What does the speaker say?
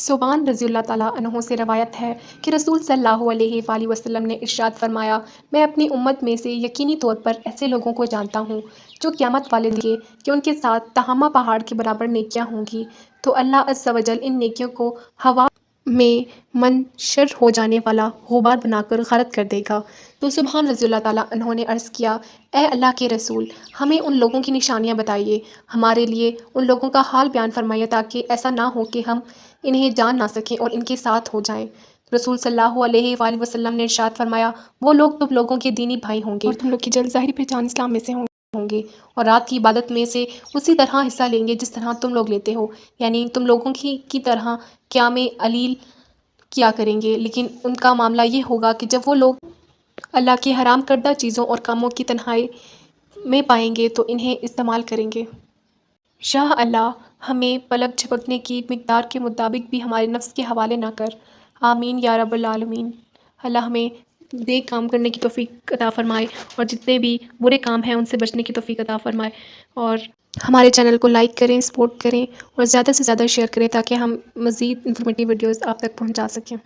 صوبان رضی اللہ تعالیٰ عنہ سے روایت ہے کہ رسول صلی اللہ علیہ وآلہ وسلم نے ارشاد فرمایا، میں اپنی امت میں سے یقینی طور پر ایسے لوگوں کو جانتا ہوں جو قیامت والے دن کہ ان کے ساتھ تہامہ پہاڑ کے برابر نیکیاں ہوں گی، تو اللہ عز و جل ان نیکیوں کو ہوا میں منشر ہو جانے والا غبار بنا کر غارت کر دے گا۔ تو صوبان رضی اللہ تعالیٰ عنہ نے عرض کیا، اے اللہ کے رسول، ہمیں ان لوگوں کی نشانیاں بتائیے، ہمارے لیے ان لوگوں کا حال بیان فرمائیے تاکہ ایسا نہ ہو کہ ہم انہیں جان نہ سکیں اور ان کے ساتھ ہو جائیں۔ رسول صلی اللہ علیہ وآلہ وسلم نے ارشاد فرمایا، وہ لوگ تم لوگوں کے دینی بھائی ہوں گے اور تم لوگ کی جلد ظاہری پہچان اسلام میں سے ہوں گے، اور رات کی عبادت میں سے اسی طرح حصہ لیں گے جس طرح تم لوگ لیتے ہو، یعنی تم لوگوں کی طرح قیام علیل کیا کریں گے، لیکن ان کا معاملہ یہ ہوگا کہ جب وہ لوگ اللہ کی حرام کردہ چیزوں اور کاموں کی تنہائی میں پائیں گے تو انہیں استعمال کریں گے۔ شاہ اللہ ہمیں پلک جھپکنے کی مقدار کے مطابق بھی ہمارے نفس کے حوالے نہ کر، آمین یا رب العالمین۔ اللہ ہمیں نیک کام کرنے کی توفیق عطا فرمائے اور جتنے بھی برے کام ہیں ان سے بچنے کی توفیق عطا فرمائے، اور ہمارے چینل کو لائک کریں، سپورٹ کریں اور زیادہ سے زیادہ شیئر کریں تاکہ ہم مزید انفارمیٹیو ویڈیوز آپ تک پہنچا سکیں۔